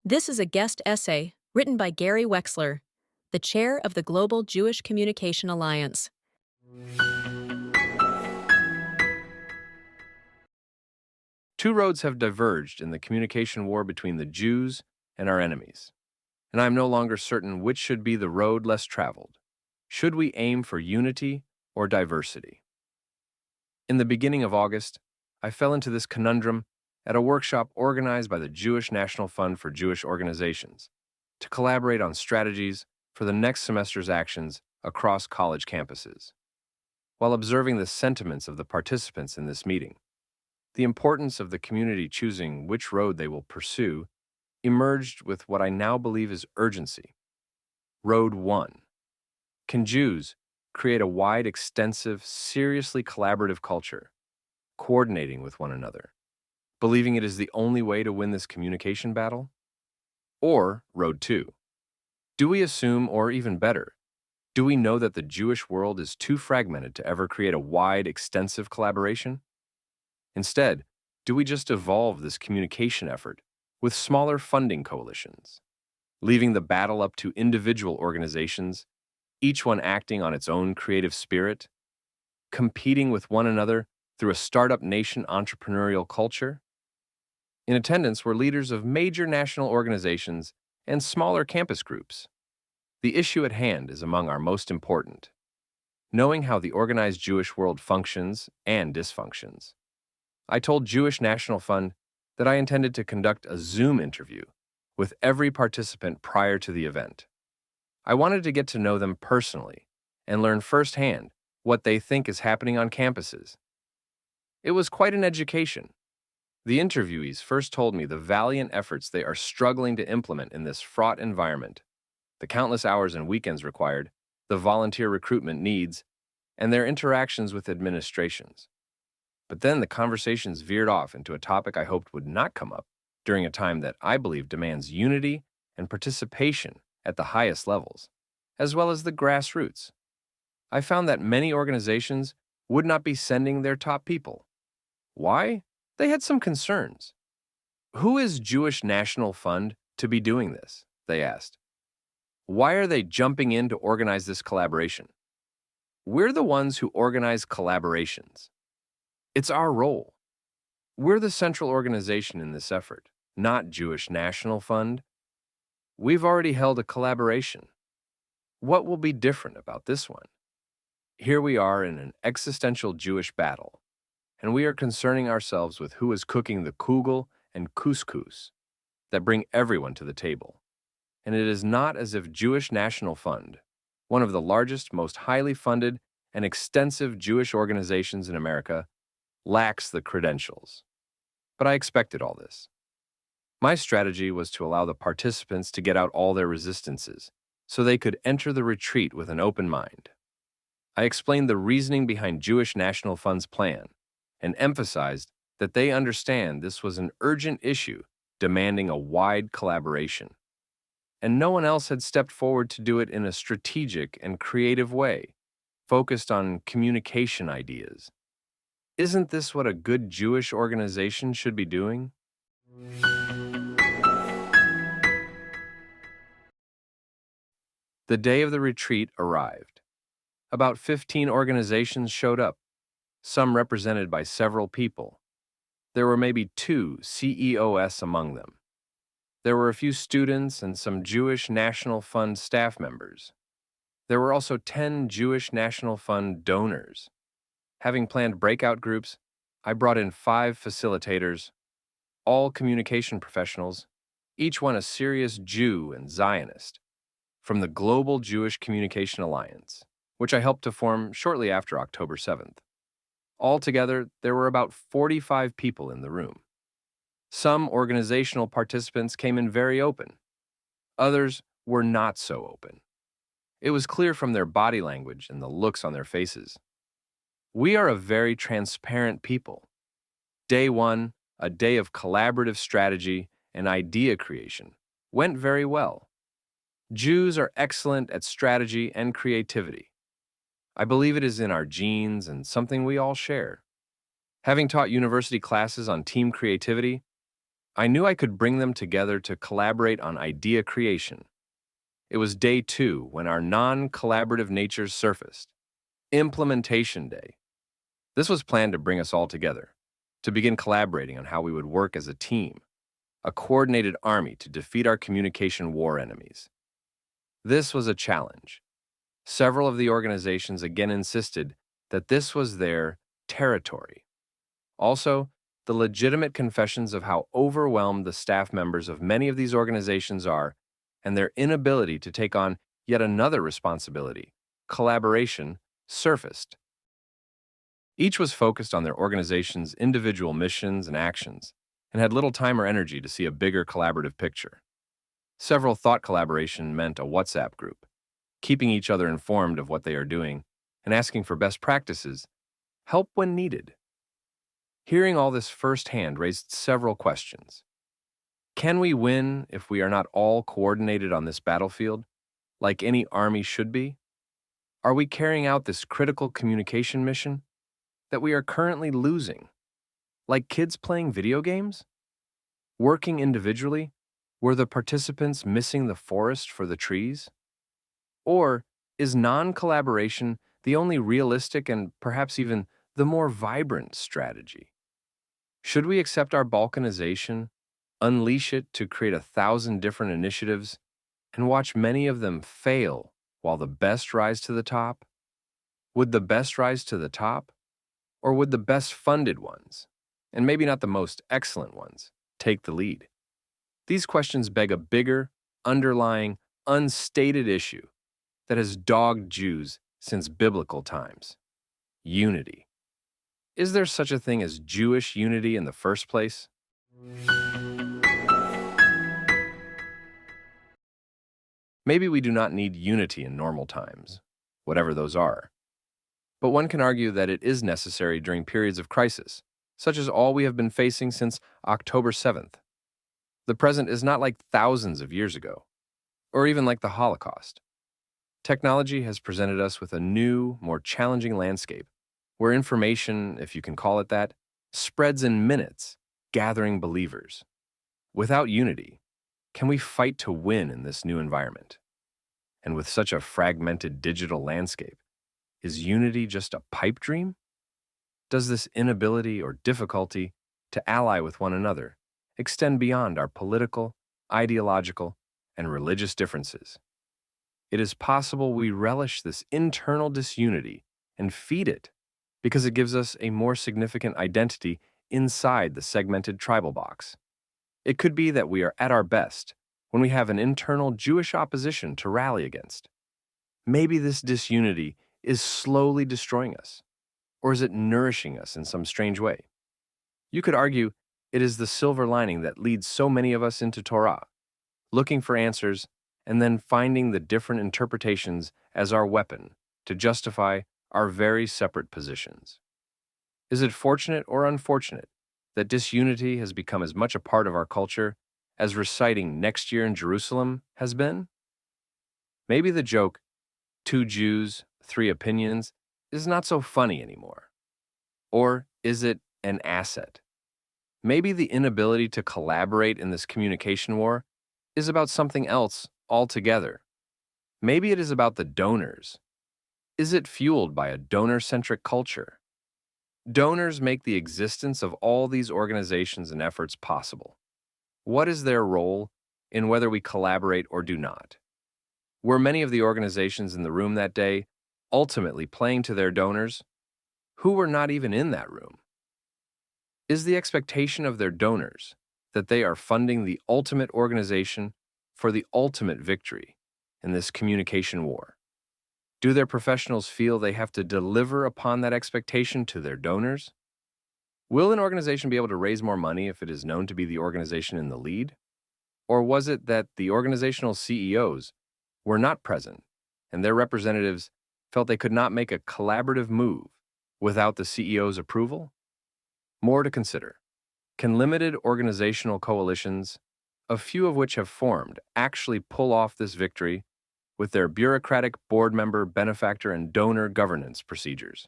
This is a guest essay written by Gary Wexler, the chair of the Global Jewish Communication Alliance. Two roads have diverged in the communication war between the Jews and our enemies, and I am no longer certain which should be the road less traveled. Should we aim for unity or diversity? In the beginning of August, I fell into this conundrum at a workshop organized by the Jewish National Fund for Jewish Organizations to collaborate on strategies for the next semester's actions across college campuses. While observing the sentiments of the participants in this meeting, the importance of the community choosing which road they will pursue emerged with what I now believe is urgency. Road 1. Can Jews create a wide, extensive, seriously collaborative culture, coordinating with one another, believing it is the only way to win this communication battle? Or Road 2. Do we assume, or even better, do we know that the Jewish world is too fragmented to ever create a wide, extensive collaboration? Instead, do we just evolve this communication effort with smaller funding coalitions, leaving the battle up to individual organizations, each one acting on its own creative spirit, competing with one another through a startup nation entrepreneurial culture? In attendance were leaders of major national organizations and smaller campus groups. The issue at hand is among our most important, knowing how the organized Jewish world functions and dysfunctions. I told Jewish National Fund that I intended to conduct a Zoom interview with every participant prior to the event. I wanted to get to know them personally and learn firsthand what they think is happening on campuses. It was quite an education. The interviewees first told me the valiant efforts they are struggling to implement in this fraught environment, the countless hours and weekends required, the volunteer recruitment needs, and their interactions with administrations. But then the conversations veered off into a topic I hoped would not come up during a time that I believe demands unity and participation at the highest levels, as well as the grassroots. I found that many organizations would not be sending their top people. Why? They had some concerns. Who is Jewish National Fund to be doing this? They asked. Why are they jumping in to organize this collaboration? We're the ones who organize collaborations. It's our role. We're the central organization in this effort, not Jewish National Fund. We've already held a collaboration. What will be different about this one? Here we are in an existential Jewish battle, and we are concerning ourselves with who is cooking the kugel and couscous that bring everyone to the table. And it is not as if Jewish National Fund, one of the largest, most highly funded, and extensive Jewish organizations in America, lacks the credentials. But I expected all this. My strategy was to allow the participants to get out all their resistances, so they could enter the retreat with an open mind. I explained the reasoning behind Jewish National Fund's plan and emphasized that they understand this was an urgent issue demanding a wide collaboration. And no one else had stepped forward to do it in a strategic and creative way, focused on communication ideas. Isn't this what a good Jewish organization should be doing? The day of the retreat arrived. About 15 organizations showed up, some represented by several people. There were maybe 2 CEOs among them. There were a few students and some Jewish National Fund staff members. There were also 10 Jewish National Fund donors. Having planned breakout groups, I brought in 5 facilitators, all communication professionals, each one a serious Jew and Zionist, from the Global Jewish Communication Alliance, which I helped to form shortly after October 7th. Altogether, there were about 45 people in the room. Some organizational participants came in very open. Others were not so open. It was clear from their body language and the looks on their faces. We are a very transparent people. Day 1, a day of collaborative strategy and idea creation, went very well. Jews are excellent at strategy and creativity. I believe it is in our genes and something we all share. Having taught university classes on team creativity, I knew I could bring them together to collaborate on idea creation. It was day 2 when our non-collaborative natures surfaced. Implementation day. This was planned to bring us all together, to begin collaborating on how we would work as a team, a coordinated army to defeat our communication war enemies. This was a challenge. Several of the organizations again insisted that this was their territory. Also, the legitimate confessions of how overwhelmed the staff members of many of these organizations are and their inability to take on yet another responsibility, collaboration, surfaced. Each was focused on their organization's individual missions and actions and had little time or energy to see a bigger collaborative picture. Several thought collaboration meant a WhatsApp group, keeping each other informed of what they are doing and asking for best practices, help when needed. Hearing all this firsthand raised several questions. Can we win if we are not all coordinated on this battlefield, like any army should be? Are we carrying out this critical communication mission that we are currently losing? Like kids playing video games? Working individually, were the participants missing the forest for the trees? Or is non-collaboration the only realistic and perhaps even the more vibrant strategy? Should we accept our balkanization, unleash it to create 1,000 different initiatives, and watch many of them fail while the best rise to the top? Would the best rise to the top? Or would the best funded ones, and maybe not the most excellent ones, take the lead? These questions beg a bigger, underlying, unstated issue that has dogged Jews since biblical times: unity. Is there such a thing as Jewish unity in the first place? Maybe we do not need unity in normal times, whatever those are. But one can argue that it is necessary during periods of crisis, such as all we have been facing since October 7th. The present is not like thousands of years ago, or even like the Holocaust. Technology has presented us with a new, more challenging landscape, where information, if you can call it that, spreads in minutes, gathering believers. Without unity, can we fight to win in this new environment? And with such a fragmented digital landscape, is unity just a pipe dream? Does this inability or difficulty to ally with one another extend beyond our political, ideological, and religious differences? It is possible we relish this internal disunity and feed it because it gives us a more significant identity inside the segmented tribal box. It could be that we are at our best when we have an internal Jewish opposition to rally against. Maybe this disunity is slowly destroying us, or is it nourishing us in some strange way? You could argue it is the silver lining that leads so many of us into Torah, looking for answers and then finding the different interpretations as our weapon to justify our very separate positions. Is it fortunate or unfortunate that disunity has become as much a part of our culture as reciting Next Year in Jerusalem has been? Maybe the joke, 2 Jews, 3 opinions, is not so funny anymore. Or is it an asset? Maybe the inability to collaborate in this communication war is about something else altogether. Maybe it is about the donors. Is it fueled by a donor-centric culture? Donors make the existence of all these organizations and efforts possible. What is their role in whether we collaborate or do not? Were many of the organizations in the room that day ultimately playing to their donors who were not even in that room? Is the expectation of their donors that they are funding the ultimate organization for the ultimate victory in this communication war? Do their professionals feel they have to deliver upon that expectation to their donors? Will an organization be able to raise more money if it is known to be the organization in the lead? Or was it that the organizational CEOs were not present and their representatives felt they could not make a collaborative move without the CEO's approval? More to consider. Can limited organizational coalitions, a few of which have formed, actually pull off this victory with their bureaucratic board member, benefactor, and donor governance procedures?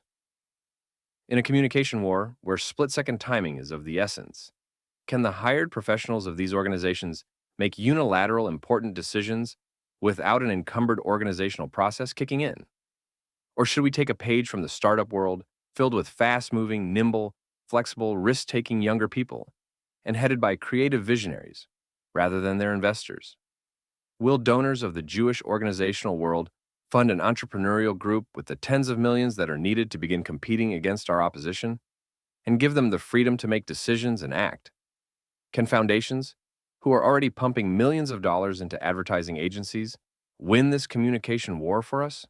In a communication war where split-second timing is of the essence, Can the hired professionals of these organizations make unilateral important decisions without an encumbered organizational process kicking in? Or should we take a page from the startup world filled with fast moving, nimble, flexible, risk taking younger people and headed by creative visionaries rather than their investors? Will donors of the Jewish organizational world fund an entrepreneurial group with the tens of millions that are needed to begin competing against our opposition and give them the freedom to make decisions and act? Can foundations, who are already pumping millions of dollars into advertising agencies, win this communication war for us?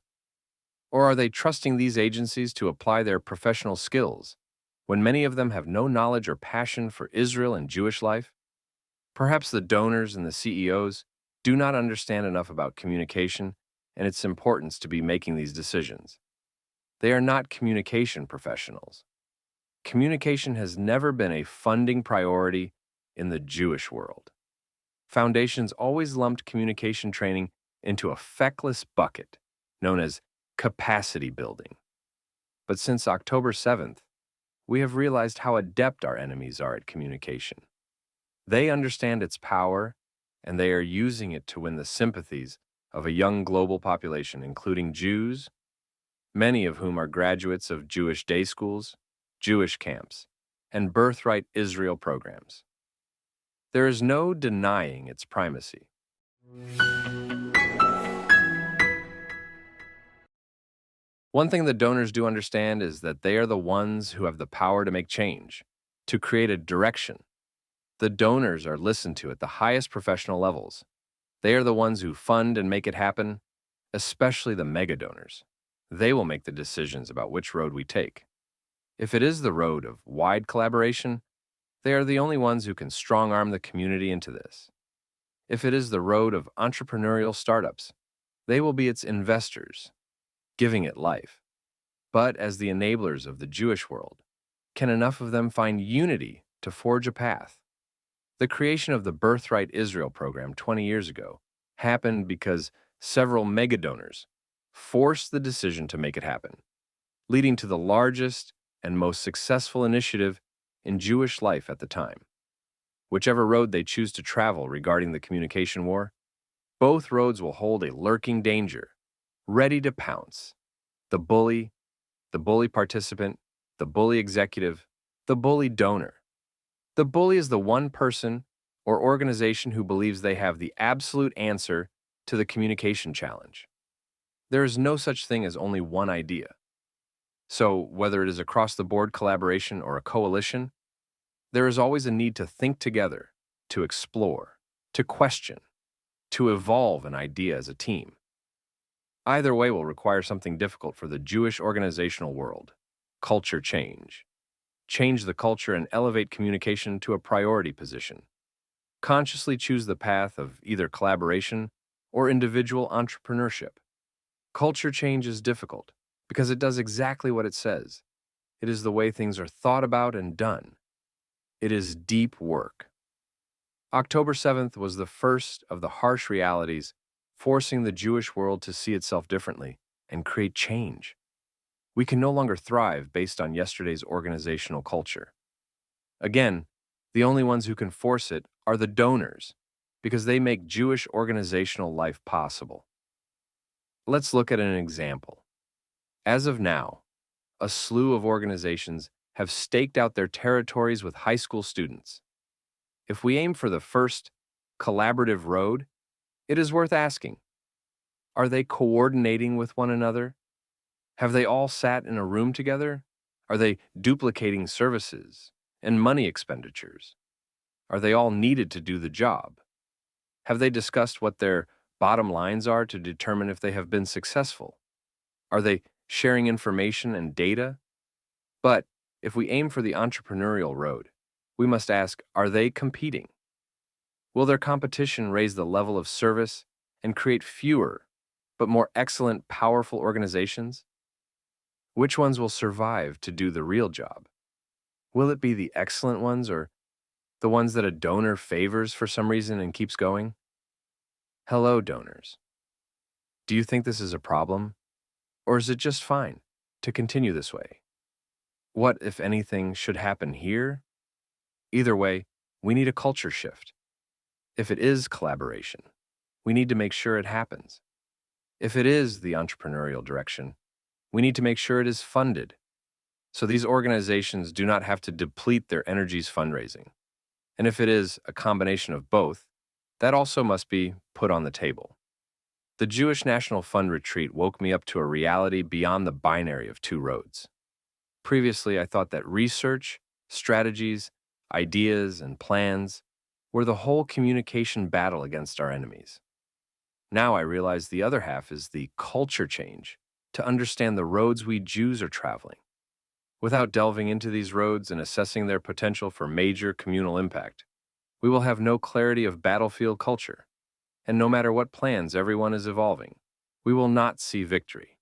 Or are they trusting these agencies to apply their professional skills when many of them have no knowledge or passion for Israel and Jewish life? Perhaps the donors and the CEOs do not understand enough about communication and its importance to be making these decisions. They are not communication professionals. Communication has never been a funding priority in the Jewish world. Foundations always lumped communication training into a feckless bucket known as capacity building. But since October 7th, we have realized how adept our enemies are at communication. They understand its power, and they are using it to win the sympathies of a young global population, including Jews, many of whom are graduates of Jewish day schools, Jewish camps, and Birthright Israel programs. There is no denying its primacy. One thing the donors do understand is that they are the ones who have the power to make change, to create a direction. The donors are listened to at the highest professional levels. They are the ones who fund and make it happen, especially the mega donors. They will make the decisions about which road we take. If it is the road of wide collaboration, they are the only ones who can strong-arm the community into this. If it is the road of entrepreneurial startups, they will be its investors, giving it life. But as the enablers of the Jewish world, can enough of them find unity to forge a path? The creation of the Birthright Israel program 20 years ago happened because several megadonors forced the decision to make it happen, leading to the largest and most successful initiative in Jewish life at the time. Whichever road they choose to travel regarding the communication war, both roads will hold a lurking danger, ready to pounce. The bully participant, the bully executive, the bully donor. The bully is the one person or organization who believes they have the absolute answer to the communication challenge. There is no such thing as only one idea. So, whether it is across-the-board collaboration or a coalition, there is always a need to think together, to explore, to question, to evolve an idea as a team. Either way will require something difficult for the Jewish organizational world: culture change. Change the culture and elevate communication to a priority position. Consciously choose the path of either collaboration or individual entrepreneurship. Culture change is difficult because it does exactly what it says. It is the way things are thought about and done. It is deep work. October 7th was the first of the harsh realities forcing the Jewish world to see itself differently and create change. We can no longer thrive based on yesterday's organizational culture. Again, the only ones who can force it are the donors, because they make Jewish organizational life possible. Let's look at an example. As of now, a slew of organizations have staked out their territories with high school students. If we aim for the first collaborative road, it is worth asking, are they coordinating with one another? Have they all sat in a room together? Are they duplicating services and money expenditures? Are they all needed to do the job? Have they discussed what their bottom lines are to determine if they have been successful? Are they sharing information and data? But if we aim for the entrepreneurial road, we must ask, are they competing? Will their competition raise the level of service and create fewer, but more excellent, powerful organizations? Which ones will survive to do the real job? Will it be the excellent ones or the ones that a donor favors for some reason and keeps going? Hello, donors. Do you think this is a problem? Or is it just fine to continue this way? What, if anything, should happen here? Either way, we need a culture shift. If it is collaboration, we need to make sure it happens. If it is the entrepreneurial direction, we need to make sure it is funded, so these organizations do not have to deplete their energies fundraising. And if it is a combination of both, that also must be put on the table. The Jewish National Fund retreat woke me up to a reality beyond the binary of two roads. Previously, I thought that research, strategies, ideas, and plans were the whole communication battle against our enemies. Now I realize the other half is the culture change to understand the roads we Jews are traveling. Without delving into these roads and assessing their potential for major communal impact, we will have no clarity of battlefield culture. And no matter what plans everyone is evolving, we will not see victory.